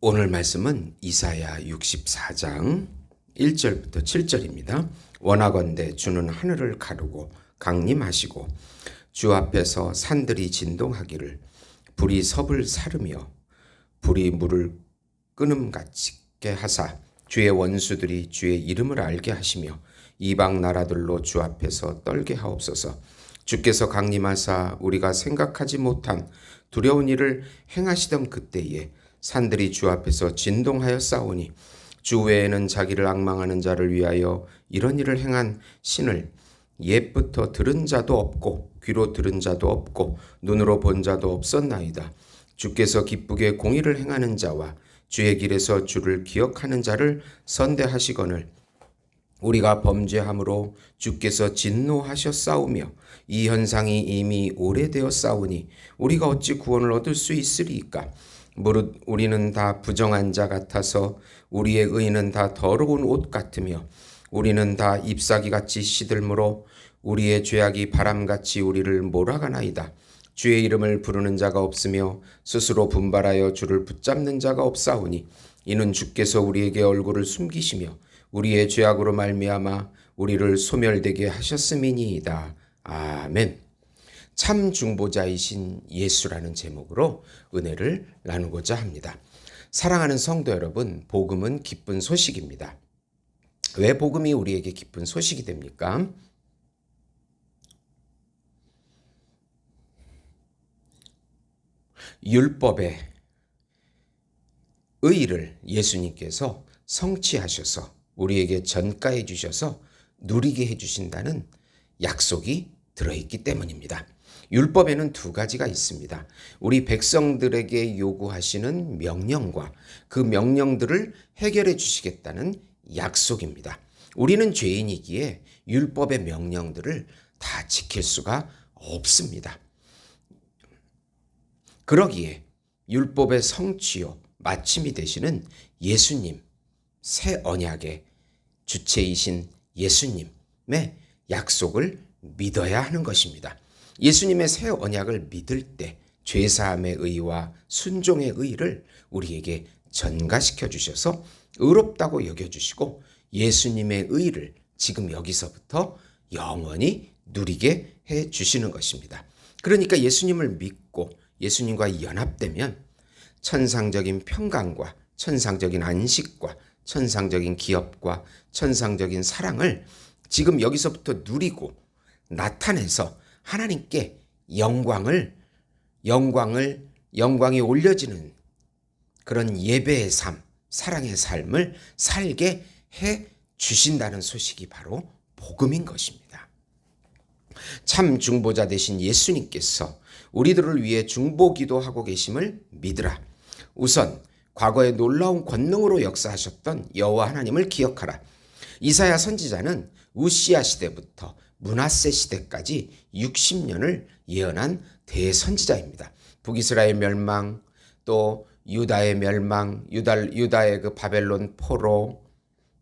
오늘 말씀은 이사야 64장 1절부터 7절입니다. 원하건대 주는 하늘을 가르고 강림하시고 주 앞에서 산들이 진동하기를 불이 섭을 사르며 불이 물을 끊음같게 하사 주의 원수들이 주의 이름을 알게 하시며 이방 나라들로 주 앞에서 떨게 하옵소서. 주께서 강림하사 우리가 생각하지 못한 두려운 일을 행하시던 그때에 산들이 주 앞에서 진동하여 싸우니 주 외에는 자기를 앙망하는 자를 위하여 이런 일을 행한 신을 옛부터 들은 자도 없고 귀로 들은 자도 없고 눈으로 본 자도 없었나이다. 주께서 기쁘게 공의를 행하는 자와 주의 길에서 주를 기억하는 자를 선대하시거늘 우리가 범죄함으로 주께서 진노하셨사오며 이 현상이 이미 오래되어 싸우니 우리가 어찌 구원을 얻을 수 있으리이까. 무릇 우리는 다 부정한 자 같아서 우리의 의는 다 더러운 옷 같으며 우리는 다 잎사귀같이 시들므로 우리의 죄악이 바람같이 우리를 몰아가나이다. 주의 이름을 부르는 자가 없으며 스스로 분발하여 주를 붙잡는 자가 없사오니 이는 주께서 우리에게 얼굴을 숨기시며 우리의 죄악으로 말미암아 우리를 소멸되게 하셨음이니이다. 아멘. 참 중보자이신 예수라는 제목으로 은혜를 나누고자 합니다. 사랑하는 성도 여러분, 복음은 기쁜 소식입니다. 왜 복음이 우리에게 기쁜 소식이 됩니까? 율법의 의의를 예수님께서 성취하셔서 우리에게 전가해 주셔서 누리게 해주신다는 약속이 들어있기 때문입니다. 율법에는 두 가지가 있습니다. 우리 백성들에게 요구하시는 명령과 그 명령들을 해결해 주시겠다는 약속입니다. 우리는 죄인이기에 율법의 명령들을 다 지킬 수가 없습니다. 그러기에 율법의 성취요 마침이 되시는 예수님, 새 언약의 주체이신 예수님의 약속을 믿어야 하는 것입니다. 예수님의 새 언약을 믿을 때 죄사함의 의와 순종의 의를 우리에게 전가시켜 주셔서 의롭다고 여겨주시고 예수님의 의를 지금 여기서부터 영원히 누리게 해 주시는 것입니다. 그러니까 예수님을 믿고 예수님과 연합되면 천상적인 평강과 천상적인 안식과 천상적인 기업과 천상적인 사랑을 지금 여기서부터 누리고 나타내서 하나님께 영광이 올려지는 그런 예배의 삶, 사랑의 삶을 살게 해 주신다는 소식이 바로 복음인 것입니다. 참 중보자 되신 예수님께서 우리들을 위해 중보기도 하고 계심을 믿으라. 우선 과거의 놀라운 권능으로 역사하셨던 여호와 하나님을 기억하라. 이사야 선지자는 우시야 시대부터 므낫세 시대까지 60년을 예언한 대선지자입니다. 북이스라엘 멸망, 또 유다의 멸망, 유다의 그 바벨론 포로,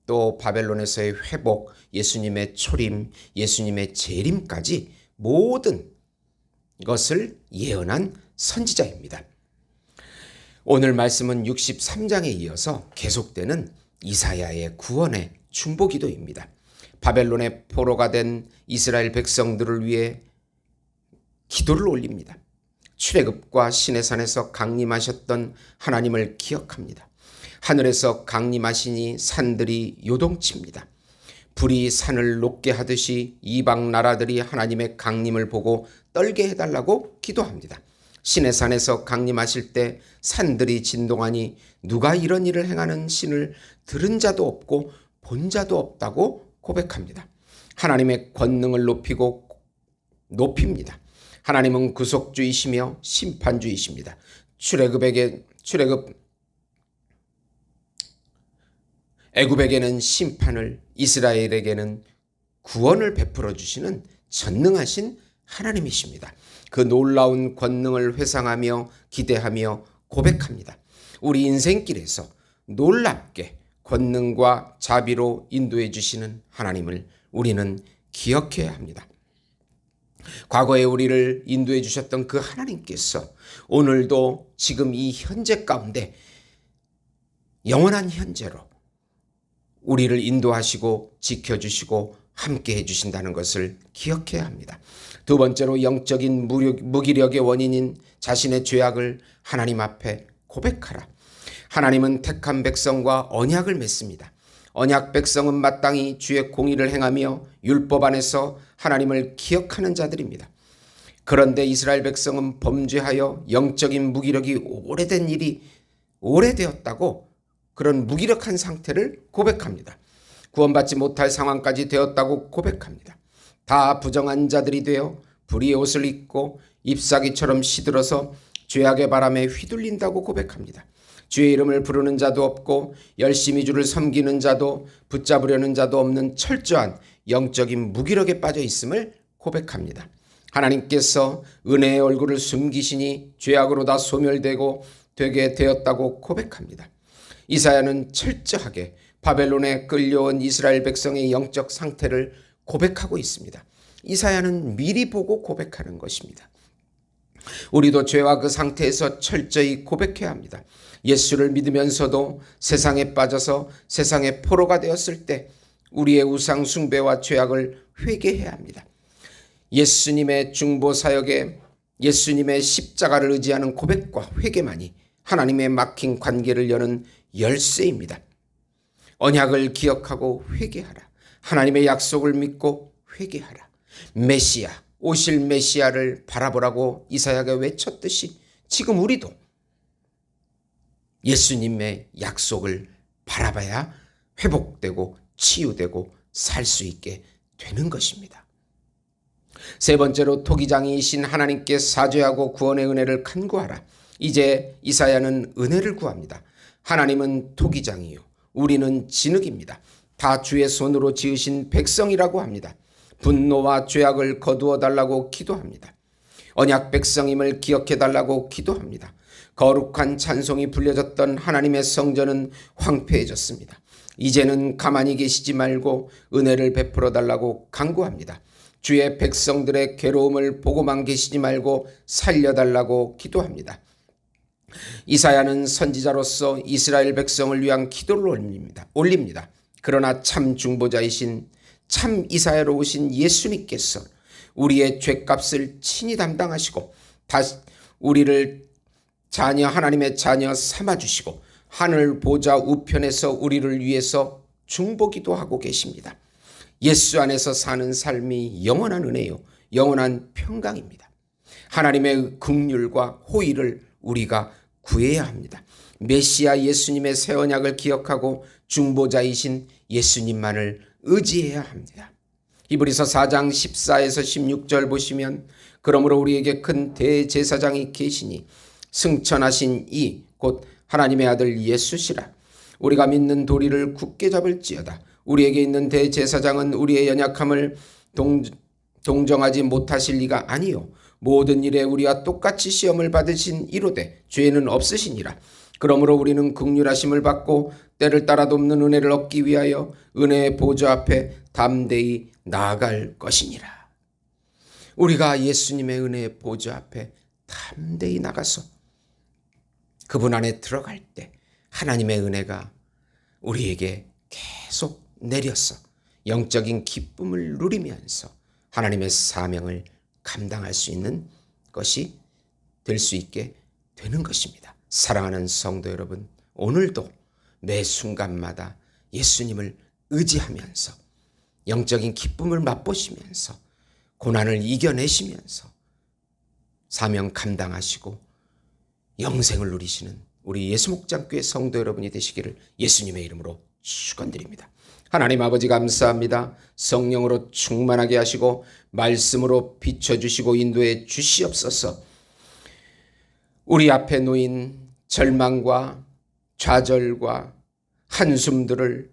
또 바벨론에서의 회복, 예수님의 초림, 예수님의 재림까지 모든 것을 예언한 선지자입니다. 오늘 말씀은 63장에 이어서 계속되는 이사야의 구원의 중보기도입니다. 바벨론의 포로가 된 이스라엘 백성들을 위해 기도를 올립니다. 출애굽과 시내산에서 강림하셨던 하나님을 기억합니다. 하늘에서 강림하시니 산들이 요동칩니다. 불이 산을 녹게 하듯이 이방 나라들이 하나님의 강림을 보고 떨게 해달라고 기도합니다. 시내산에서 강림하실 때 산들이 진동하니 누가 이런 일을 행하는 신을 들은 자도 없고 본 자도 없다고 고백합니다. 하나님의 권능을 높입니다. 하나님은 구속주이시며 심판주이십니다. 애굽에게는 심판을, 이스라엘에게는 구원을 베풀어 주시는 전능하신 하나님이십니다. 그 놀라운 권능을 회상하며 기대하며 고백합니다. 우리 인생길에서 놀랍게 권능과 자비로 인도해 주시는 하나님을 우리는 기억해야 합니다. 과거에 우리를 인도해 주셨던 그 하나님께서 오늘도 지금 이 현재 가운데 영원한 현재로 우리를 인도하시고 지켜주시고 함께 해주신다는 것을 기억해야 합니다. 두 번째로 영적인 무기력의 원인인 자신의 죄악을 하나님 앞에 고백하라. 하나님은 택한 백성과 언약을 맺습니다. 언약 백성은 마땅히 주의 공의를 행하며 율법 안에서 하나님을 기억하는 자들입니다. 그런데 이스라엘 백성은 범죄하여 영적인 무기력이 오래되었다고 그런 무기력한 상태를 고백합니다. 구원받지 못할 상황까지 되었다고 고백합니다. 다 부정한 자들이 되어 불의의 옷을 입고 잎사귀처럼 시들어서 죄악의 바람에 휘둘린다고 고백합니다. 주의 이름을 부르는 자도 없고 열심히 주를 섬기는 자도 붙잡으려는 자도 없는 철저한 영적인 무기력에 빠져 있음을 고백합니다. 하나님께서 은혜의 얼굴을 숨기시니 죄악으로 다 소멸되고 되게 되었다고 고백합니다. 이사야는 철저하게 바벨론에 끌려온 이스라엘 백성의 영적 상태를 고백하고 있습니다. 이사야는 미리 보고 고백하는 것입니다. 우리도 죄와 그 상태에서 철저히 고백해야 합니다. 예수를 믿으면서도 세상에 빠져서 세상의 포로가 되었을 때 우리의 우상 숭배와 죄악을 회개해야 합니다. 예수님의 중보 사역에 예수님의 십자가를 의지하는 고백과 회개만이 하나님의 막힌 관계를 여는 열쇠입니다. 언약을 기억하고 회개하라. 하나님의 약속을 믿고 회개하라. 메시아, 오실 메시아를 바라보라고 이사야가 외쳤듯이 지금 우리도 예수님의 약속을 바라봐야 회복되고 치유되고 살 수 있게 되는 것입니다. 세 번째로 토기장이신 하나님께 사죄하고 구원의 은혜를 간구하라. 이제 이사야는 은혜를 구합니다. 하나님은 토기장이요 우리는 진흙입니다. 다 주의 손으로 지으신 백성이라고 합니다. 분노와 죄악을 거두어 달라고 기도합니다. 언약 백성임을 기억해 달라고 기도합니다. 거룩한 찬송이 불려졌던 하나님의 성전은 황폐해졌습니다. 이제는 가만히 계시지 말고 은혜를 베풀어 달라고 간구합니다. 주의 백성들의 괴로움을 보고만 계시지 말고 살려달라고 기도합니다. 이사야는 선지자로서 이스라엘 백성을 위한 기도를 올립니다. 그러나 참 중보자이신 참 이사야로 오신 예수님께서 우리의 죄값을 친히 담당하시고 다시 우리를 하나님의 자녀 삼아주시고 하늘 보좌 우편에서 우리를 위해서 중보기도 하고 계십니다. 예수 안에서 사는 삶이 영원한 은혜요 영원한 평강입니다. 하나님의 긍휼과 호의를 우리가 구해야 합니다. 메시아 예수님의 새 언약을 기억하고 중보자이신 예수님만을 의지해야 합니다. 히브리서 4장 14에서 16절 보시면 그러므로 우리에게 큰 대제사장이 계시니 승천하신 이 곧 하나님의 아들 예수시라. 우리가 믿는 도리를 굳게 잡을지어다. 우리에게 있는 대제사장은 우리의 연약함을 동정하지 못하실 리가 아니요 모든 일에 우리와 똑같이 시험을 받으신 이로되 죄는 없으시니라. 그러므로 우리는 긍휼하심을 받고 때를 따라 돕는 은혜를 얻기 위하여 은혜의 보좌 앞에 담대히 나아갈 것이니라. 우리가 예수님의 은혜의 보좌 앞에 담대히 나가서 그분 안에 들어갈 때 하나님의 은혜가 우리에게 계속 내려서 영적인 기쁨을 누리면서 하나님의 사명을 감당할 수 있는 것이 될 수 있게 되는 것입니다. 사랑하는 성도 여러분, 오늘도 매 순간마다 예수님을 의지하면서 영적인 기쁨을 맛보시면서 고난을 이겨내시면서 사명 감당하시고 영생을 누리시는 우리 예수목장교회 성도 여러분이 되시기를 예수님의 이름으로 축원드립니다. 하나님 아버지 감사합니다. 성령으로 충만하게 하시고 말씀으로 비춰주시고 인도해 주시옵소서. 우리 앞에 놓인 절망과 좌절과 한숨들을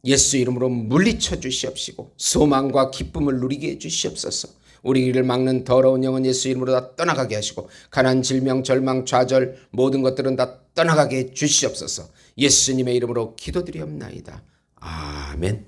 예수 이름으로 물리쳐 주시옵시고 소망과 기쁨을 누리게 해 주시옵소서. 우리 길을 막는 더러운 영은 예수 이름으로 다 떠나가게 하시고 가난, 질병, 절망, 좌절 모든 것들은 다 떠나가게 해 주시옵소서. 예수님의 이름으로 기도드리옵나이다. 아멘.